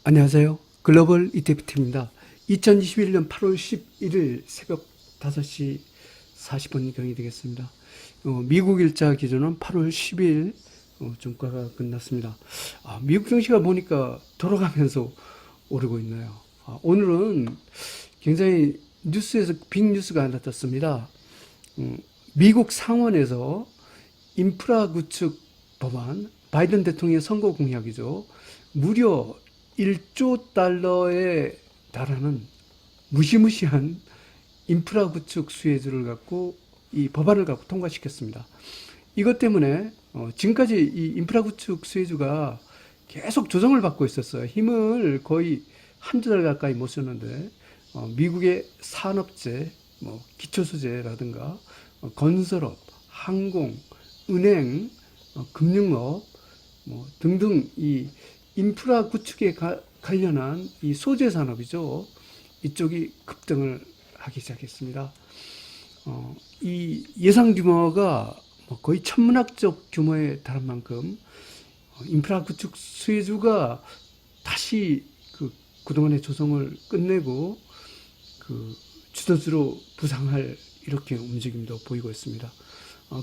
안녕하세요. 글로벌 ETF팀입니다. 2021년 8월 11일 새벽 5시 40분경이 되겠습니다. 미국 일자 기준은 8월 10일 종가가 끝났습니다. 미국 증시가 보니까 돌아가면서 오르고 있나요? 오늘은 굉장히 뉴스에서 빅 뉴스가 하나 떴습니다. 미국 상원에서 인프라 구축 법안, 바이든 대통령의 선거 공약이죠. 무려 1조 달러에 달하는 무시무시한 인프라 구축 수혜주를 갖고 이 법안을 갖고 통과시켰습니다. 이것 때문에 지금까지 이 인프라 구축 수혜주가 계속 조정을 받고 있었어요. 힘을 거의 한두 달 가까이 못 썼는데 미국의 산업재, 기초소재라든가 건설업, 항공, 은행, 금융업 등등 이 인프라 구축에 관련한 이 소재 산업이죠. 이쪽이 급등을 하기 시작했습니다. 이 예상 규모가 거의 천문학적 규모에 달한 만큼 인프라 구축 수혜주가 다시 그동안의 조정을 끝내고 주도주로 부상할 이렇게 움직임도 보이고 있습니다.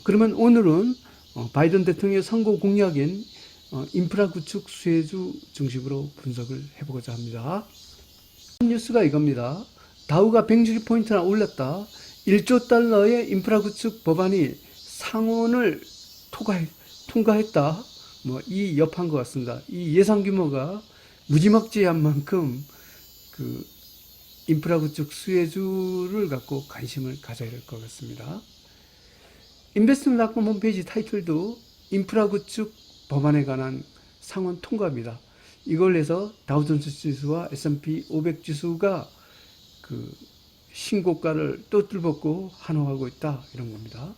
그러면 오늘은 바이든 대통령의 선거 공약인 인프라 구축 수혜주 중심으로 분석을 해보고자 합니다. 뉴스가 이겁니다. 다우가 160포인트나 올랐다. 1조 달러의 인프라 구축 법안이 상원을 통과했다. 이 여파인 것 같습니다. 이 예상 규모가 무지막지한 만큼 인프라 구축 수혜주를 갖고 관심을 가져야 될 것 같습니다. 인베스트먼트닷컴 홈페이지 타이틀도 인프라 구축 법안에 관한 상원 통과입니다. 이걸 해서 다우존스 지수와 S&P 500 지수가 신고가를 또 뚫었고 환호하고 있다 이런 겁니다.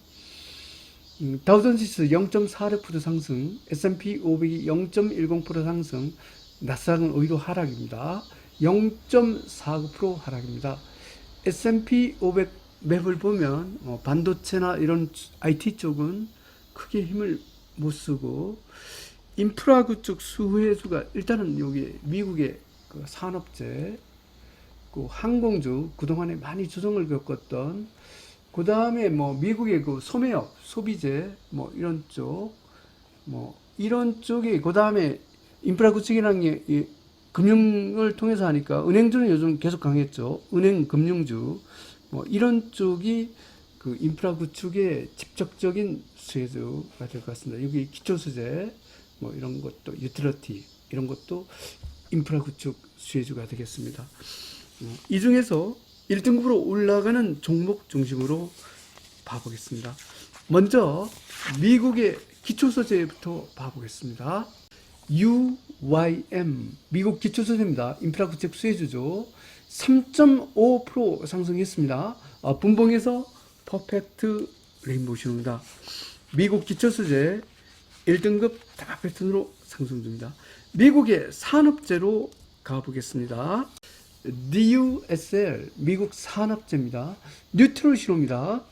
다우존스 지수 0.46% 상승, S&P 500이 0.10% 상승, 나스닥은 오히려 하락입니다. 0.49% 하락입니다. S&P 500 맵을 보면 반도체나 이런 IT 쪽은 크게 힘을 못 쓰고 인프라 구축 수혜주가 일단은 여기 미국의 산업재, 항공주 그동안에 많이 조정을 겪었던 그 다음에 미국의 소매업, 소비재 이런 쪽이 그 다음에 인프라 구축이라는 게 금융을 통해서 하니까 은행주는 요즘 계속 강했죠. 은행, 금융주 이런 쪽이 인프라 구축의 직접적인 수혜주가 될 것 같습니다. 여기 기초수재, 이런 것도 유틸리티 이런 것도 인프라 구축 수혜주가 되겠습니다. 이 중에서 1등급으로 올라가는 종목 중심으로 봐보겠습니다. 먼저 미국의 기초소재부터 봐보겠습니다. UYM 미국 기초소재입니다. 인프라 구축 수혜주죠. 3.5% 상승했습니다. 분봉에서 퍼펙트 레인보우입니다. 미국 기초소재 1등급 다박 패턴으로 상승 중입니다. 미국의 산업재로 가보겠습니다. DUSL 미국 산업재입니다. 뉴트럴 신호입니다.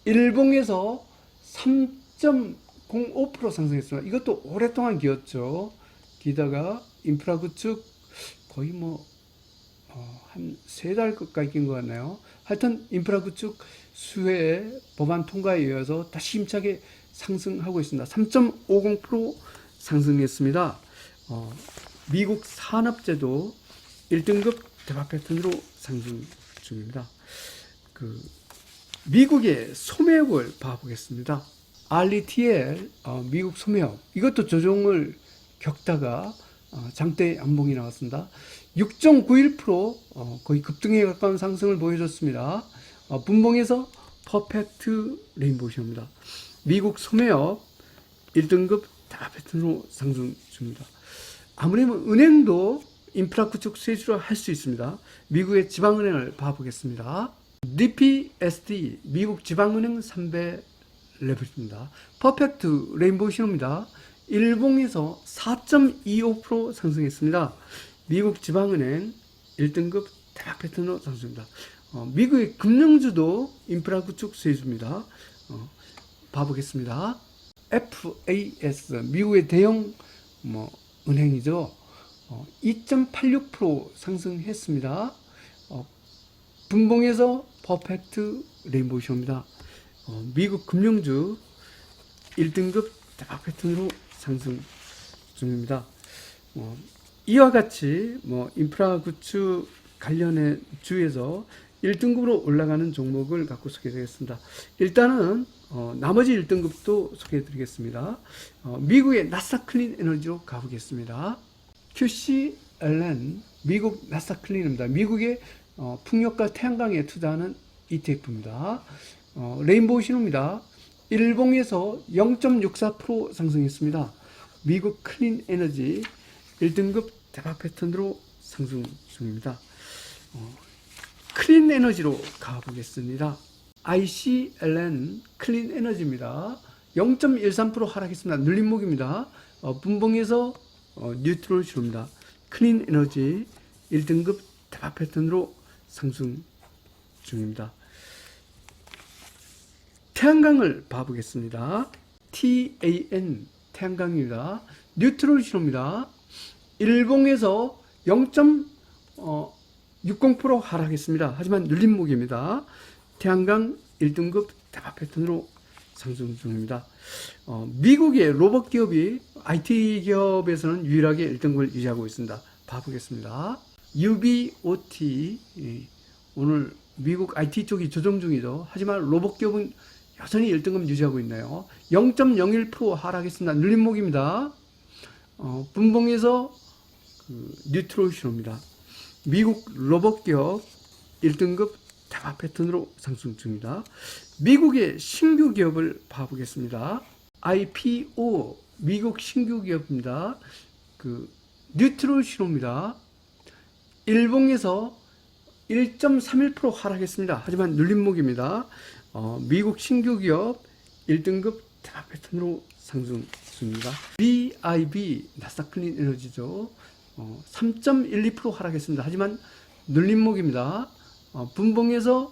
일봉에서 3.05% 상승했습니다. 이것도 오랫동안 기었죠. 기다가 인프라 구축 거의 한 3달 가까이 낀 것 같나요? 하여튼 인프라 구축 수혜 법안 통과에 이어서 다시 힘차게 상승하고 있습니다. 3.50% 상승했습니다. 미국 산업재도 1등급 대박 패턴으로 상승 중입니다. 미국의 소매업을 봐보겠습니다. RETL 미국 소매업 이것도 조정을 겪다가 장대 양봉이 나왔습니다. 6.91% 거의 급등에 가까운 상승을 보여줬습니다. 분봉에서 퍼펙트 레인보우입니다. 미국 소매업 1등급 다박 패턴으로 상승 중입니다. 아무래도 은행도 인프라 구축 수혜주로 할 수 있습니다. 미국의 지방은행을 봐보겠습니다. DPSD 미국 지방은행 3배 레벨입니다. 퍼펙트 레인보우 신호입니다. 일봉에서 4.25% 상승했습니다. 미국 지방은행 1등급 대박 패턴으로 상승입니다. 미국의 금융주도 인프라 구축 수혜주입니다. 봐보겠습니다. FAS 미국의 대형 은행이죠. 2.86% 상승했습니다. 분봉에서 퍼펙트 레인보우쇼입니다. 미국 금융주 1등급 대박 패턴으로 상승 중입니다. 이와 같이 인프라 구축 관련의 주에서 1등급으로 올라가는 종목을 갖고 소개드리겠습니다. 일단은 나머지 1등급도 소개해드리겠습니다. 미국의 나스닥 클린 에너지로 가보겠습니다. QCLN 미국 나스닥 클린입니다. 미국의 풍력과 태양광에 투자하는 ETF입니다. 레인보우 신호입니다. 일봉에서 0.64% 상승했습니다. 미국 클린 에너지 1등급 대박 패턴으로 상승 중입니다. 클린 에너지로 가보겠습니다. ICLN 클린 에너지입니다. 0.13% 하락했습니다. 눌림목입니다. 분봉에서 뉴트럴 신호입니다. 클린 에너지 1등급 대박 패턴으로 상승 중입니다. 태양광을 봐보겠습니다. TAN 태양광입니다. 뉴트럴 신호입니다. 일봉에서 0.60% 하락했습니다. 하지만 눌림목입니다. 태양광 1등급 대박 패턴으로 상승 중입니다. 미국의 로봇 기업이 IT 기업에서는 유일하게 1등급을 유지하고 있습니다. 봐보겠습니다. UBOT 오늘 미국 IT 쪽이 조정 중이죠. 하지만 로봇 기업은 여전히 1등급 유지하고 있네요. 0.01% 하락했습니다. 눌림목입니다. 분봉에서 뉴트럴 신호입니다. 미국 로봇 기업 1등급 대박 패턴으로 상승 중입니다. 미국의 신규 기업을 봐보겠습니다. IPO 미국 신규 기업입니다. 뉴트럴 신호입니다. 일봉에서 1.31% 하락했습니다. 하지만 눌림목입니다. 미국 신규 기업 1등급 대박 패턴으로 상승 중입니다. BIB 나스닥 클린 에너지죠. 3.12% 하락했습니다. 하지만 눌림목입니다. 분봉에서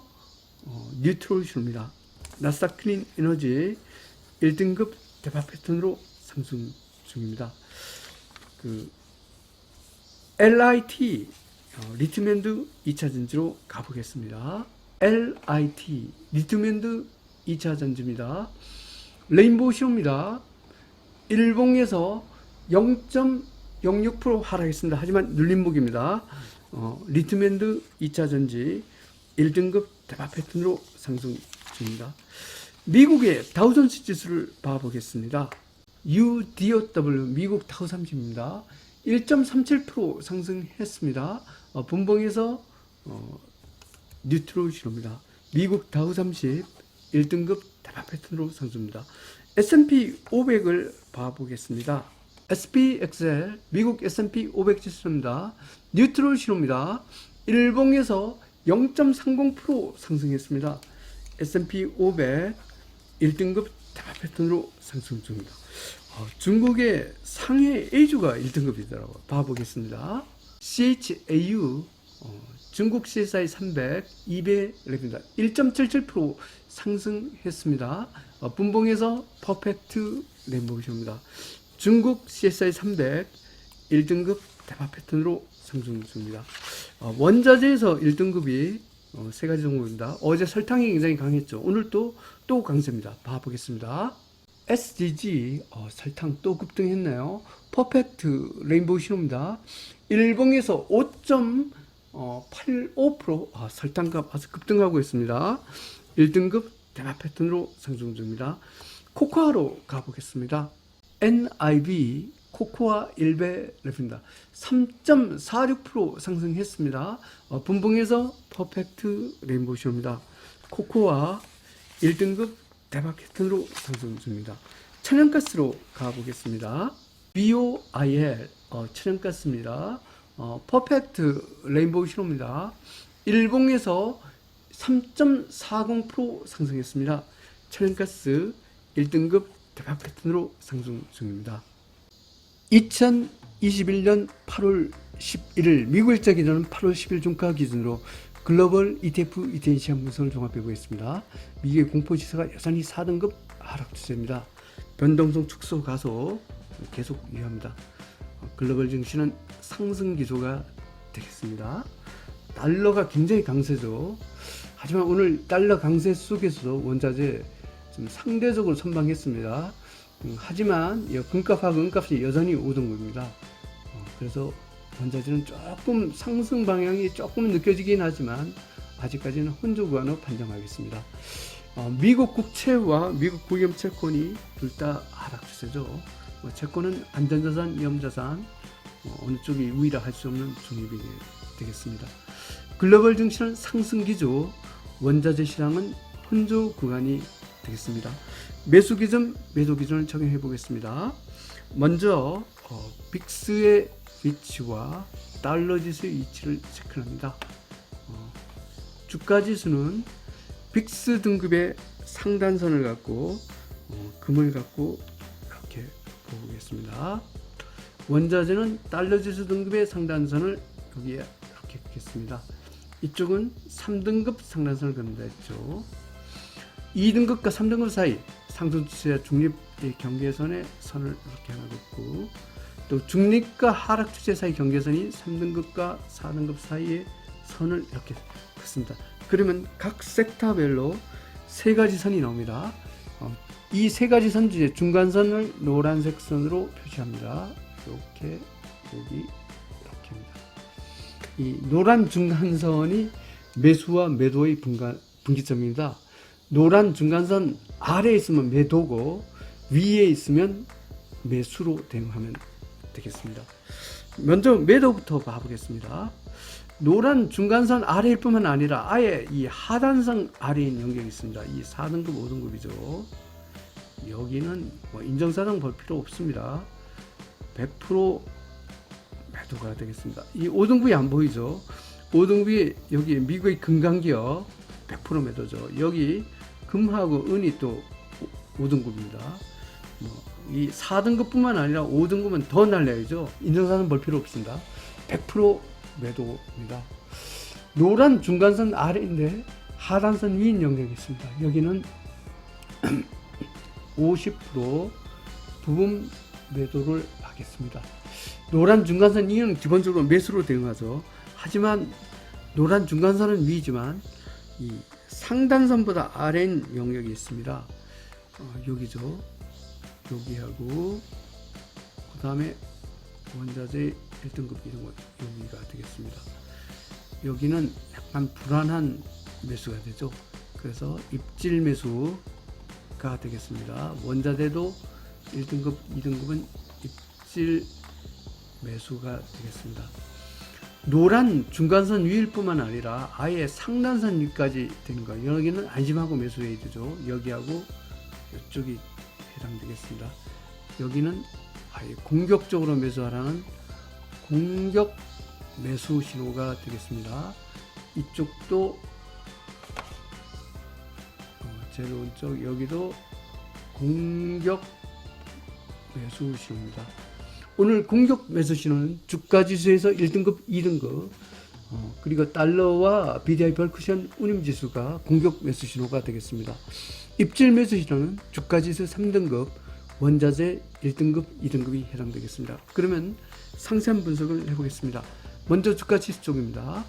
뉴트럴 신호입니다. 나스닥 클린 에너지 1등급 대박 패턴으로 상승 중입니다. LIT 리튬앤드 2차전지로 가보겠습니다. LIT 리튬앤드 2차전지입니다. 레인보우 신호입니다. 일봉에서 0.06% 하락했습니다. 하지만 눌림목입니다. 리튬앤드 2차전지 1등급 대박 패턴으로 상승 중입니다. 미국의 다우존스 지수를 봐보겠습니다. UDOW 미국 다우30입니다. 1.37% 상승했습니다. 분봉에서 뉴트럴 신호입니다. 미국 다우30 1등급 대박 패턴으로 상승입니다. S&P 500을 봐보겠습니다. SPXL 미국 S&P 500 지수입니다. 뉴트럴 신호입니다. 일봉에서 0.30% 상승했습니다. S&P 500 1등급 대박 패턴으로 상승 중입니다. 중국의 상해 A주가 1등급이더라고요. 봐보겠습니다. CHAU 중국 CSI 300 200랩입니다. 1.77% 상승했습니다. 분봉에서 퍼펙트 레인보우쇼입니다. 중국 CSI 300 1등급 대박 패턴으로 상승 중입니다. 원자재에서 1등급이 세 가지 종목입니다. 어제 설탕이 굉장히 강했죠. 오늘 또 강세입니다. 봐보겠습니다. SDG 설탕 또 급등했네요. 퍼펙트 레인보우 신호입니다. 일봉에서 5.85% 설탕값 아주 급등하고 있습니다. 1등급 대박 패턴으로 상승 중입니다. 코코아로 가보겠습니다. NIB 코코아 1배랩입니다. 3.46% 상승했습니다. 분봉에서 퍼펙트 레인보우 신호입니다. 코코아 1등급 대박 패턴으로 상승 중입니다. 천연가스로 가보겠습니다. BOIL 천연가스입니다. 퍼펙트 레인보우 신호입니다. 일봉에서 3.40% 상승했습니다. 천연가스 1등급 대박 패턴으로 상승 중입니다. 2021년 8월 11일 미국 일자 기준은 8월 10일 종가 기준으로 글로벌 ETF ETN 시장 분석을 종합해 보겠습니다. 미국의 공포지수가 여전히 4등급 하락 추세입니다. 변동성 축소 가속 계속 유효합니다. 글로벌 증시는 상승 기조가 되겠습니다. 달러가 굉장히 강세죠. 하지만 오늘 달러 강세 속에서도 원자재 좀 상대적으로 선방했습니다. 하지만 금값하고 은값이 여전히 5등급입니다. 그래서 원자재는 조금 상승 방향이 조금 느껴지긴 하지만 아직까지는 혼조 구간으로 판정하겠습니다. 미국 국채와 미국 국영 채권이 둘 다 하락 추세죠. 채권은 안전자산, 위험자산 어느 쪽이 우위라 할 수 없는 중립이 되겠습니다. 글로벌 증시는 상승 기조, 원자재 시장은 혼조 구간이 되겠습니다. 매수 기준, 매도 기준을 적용해 보겠습니다. 먼저 빅스의 위치와 달러 지수의 위치를 체크합니다. 주가 지수는 빅스 등급의 상단선을 갖고 금을 갖고 이렇게 보겠습니다. 원자재는 달러 지수 등급의 상단선을 여기에 이렇게 긋겠습니다. 이쪽은 3등급 상단선을 그린다 했죠. 2등급과 3등급 사이 상승추세 중립의 경계선에 선을 이렇게 하나 긋고, 또 중립과 하락추세 사이 경계선이 3등급과 4등급 사이에 선을 이렇게 긋습니다. 그러면 각 섹터별로 세 가지 선이 나옵니다. 이 세 가지 선 중에 중간선을 노란색 선으로 표시합니다. 이렇게 여기 이렇게 합니다. 이 노란 중간선이 매수와 매도의 분기점입니다. 노란 중간선 아래에 있으면 매도고 위에 있으면 매수로 대응하면 되겠습니다. 먼저 매도부터 봐보겠습니다. 노란 중간선 아래일 뿐만 아니라 아예 이 하단선 아래에 연결이 있습니다. 이 4등급, 5등급이죠. 여기는 인정사정 볼 필요 없습니다. 100% 매도가 되겠습니다. 이 5등급이 안 보이죠? 5등급이 여기 미국의 금강기업 100% 매도죠. 여기 금하고 은이 또 5등급입니다. 이 4등급뿐만 아니라 5등급은 더 날려야죠. 인정사정 볼 필요 없습니다. 100% 매도입니다. 노란 중간선 아래인데 하단선 위인 영역이 있습니다. 여기는 50% 부분 매도를 하겠습니다. 노란 중간선 위는 기본적으로 매수로 대응하죠. 하지만 노란 중간선은 위지만 이 상단선보다 아래인 영역이 있습니다. 여기죠. 여기하고 그 다음에 원자재 1등급, 2등급 여기가 되겠습니다. 여기는 약간 불안한 매수가 되죠. 그래서 입질 매수가 되겠습니다. 원자재도 1등급, 2등급은 입질 매수가 되겠습니다. 노란 중간선 위일 뿐만 아니라 아예 상단선 위까지 되는 거예요. 여기는 안심하고 매수해야 되죠. 여기하고 이쪽이 해당되겠습니다. 여기는 아예 공격적으로 매수하라는 공격 매수 신호가 되겠습니다. 이쪽도 제일 오른쪽 여기도 공격 매수 신호입니다. 오늘 공격 매수 신호는 주가 지수에서 1등급, 2등급 그리고 달러와 BDI 별쿠션 운임 지수가 공격 매수 신호가 되겠습니다. 입질 매수 신호는 주가 지수 3등급, 원자재 1등급, 2등급이 해당되겠습니다. 그러면 상세한 분석을 해보겠습니다. 먼저 주가 지수 쪽입니다.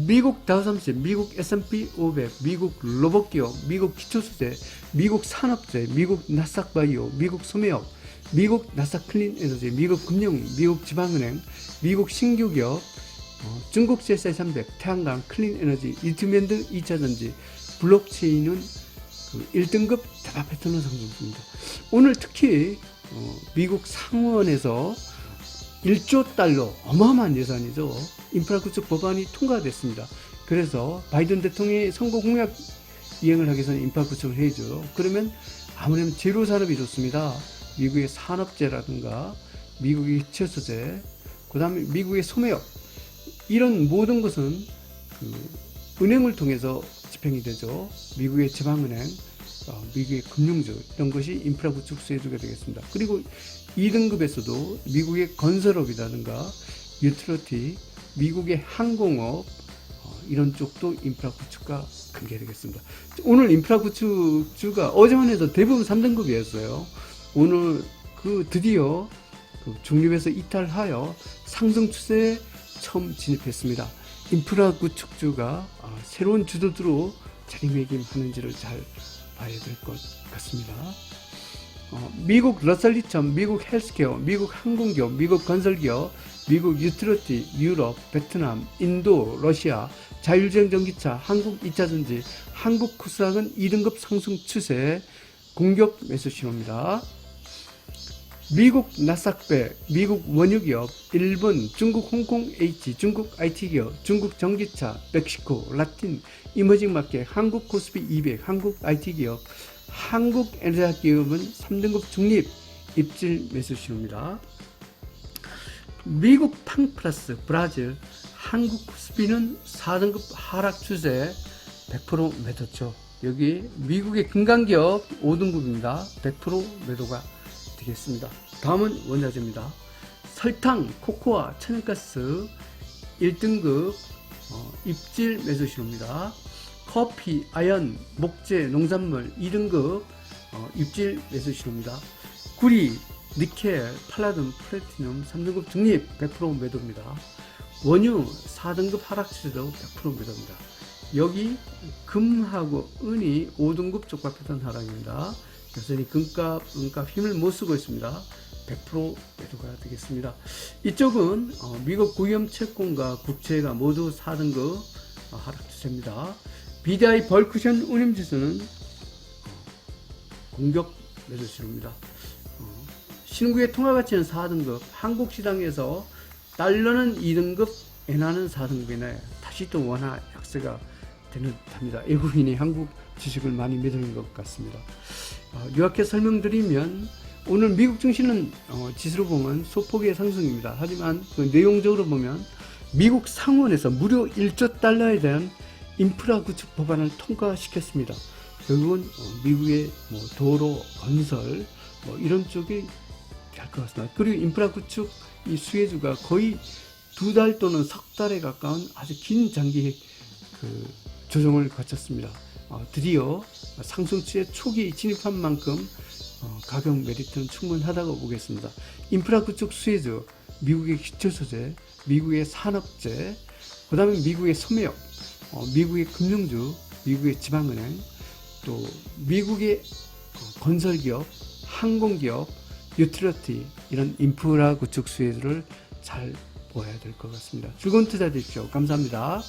미국 다우존스, 미국 S&P 500, 미국 로봇기업, 미국 기초소재, 미국 산업재, 미국 나스닥 바이오, 미국 소매업, 미국 나스닥 클린 에너지, 미국 금융, 미국 지방은행, 미국 신규기업, 중국 CSI 300, 태양광, 클린 에너지, 리튬 등 2차전지, 블록체인은 1등급 대파 패턴을 상승입니다. 오늘 특히 미국 상원에서 1조 달러 어마어마한 예산이죠. 인프라 구축 법안이 통과됐습니다. 그래서 바이든 대통령이 선거 공약 이행을 하기 위해서는 인프라 구축을 해야죠. 그러면 아무래도 제로 산업이 좋습니다. 미국의 산업재라든가 미국의 기초소재, 그 다음에 미국의 소매업, 이런 모든 것은 은행을 통해서 집행이 되죠. 미국의 지방은행, 미국의 금융주, 이런 것이 인프라 구축 수혜주가 되겠습니다. 그리고 2등급에서도 미국의 건설업이라든가 유틸리티, 미국의 항공업, 이런 쪽도 인프라 구축과 관계되겠습니다. 오늘 인프라 구축주가 어제만 해도 대부분 3등급이었어요. 오늘 드디어 중립에서 이탈하여 상승 추세에 처음 진입했습니다. 인프라 구축주가 새로운 주도주로 자리매김하는지를 잘 봐야 될 것 같습니다. 미국 러셀리천, 미국 헬스케어, 미국 항공기업, 미국 건설기업, 미국 유틸리티, 유럽, 베트남, 인도, 러시아, 자율주행 전기차, 한국 2차전지, 한국 코스닥은 2등급 상승 추세 공격 매수 신호입니다. 미국 나스닥100, 미국 원유기업, 일본, 중국 홍콩 H, 중국 IT기업, 중국 전기차, 멕시코, 라틴, 이머징 마켓, 한국 코스피 200, 한국 IT기업, 한국 엔ergi기업은 3등급 중립 입질 매수 신호입니다. 미국 팡플러스, 브라질, 한국 코스피는 4등급 하락 추세 100% 매도죠. 여기 미국의 금강기업 5등급입니다. 100% 매도가 되겠습니다. 다음은 원자재입니다. 설탕, 코코아, 천연가스 1등급 입질 매수 신호입니다. 커피, 아연, 목재, 농산물 2등급 입질 매수 신호입니다. 구리, 니켈, 팔라딘, 플래티넘 3등급 중립 100% 매도입니다. 원유 4등급 하락 추세도 100% 매도입니다. 여기 금하고 은이 5등급 쪽박했던 하락입니다. 여전히 금값, 은값 힘을 못 쓰고 있습니다. 100% 매도가 되겠습니다. 이쪽은 미국 구형 채권과 국채가 모두 4등급 하락 추세입니다. BDI 벌크션 운임지수는 공격 매도 신호입니다. 신흥국의 통화가치는 4등급, 한국 시장에서 달러는 2등급, 엔화는 4등급이네. 다시 또 원화 약세가 되는 듯합니다. 외국인이 한국 주식을 많이 매도하는 것 같습니다. 요약해 설명드리면 오늘 미국 증시는 지수로 보면 소폭의 상승입니다. 하지만 그 내용적으로 보면 미국 상원에서 무려 1조 달러에 대한 인프라 구축 법안을 통과시켰습니다. 결국은 미국의 도로 건설 이런 쪽이 될 것 같습니다. 그리고 인프라 구축 이 수혜주가 거의 2달 또는 석 달에 가까운 아주 긴 장기 조정을 거쳤습니다. 드디어 상승추의 초기 진입한 만큼 가격 메리트는 충분하다고 보겠습니다. 인프라 구축 수혜주, 미국의 기초소재, 미국의 산업재, 그 다음에 미국의 소매업, 미국의 금융주, 미국의 지방은행, 또 미국의 건설기업, 항공기업, 유틸리티 이런 인프라 구축 수혜주를 잘 보아야 될 것 같습니다. 즐거운 투자 되십시오. 감사합니다.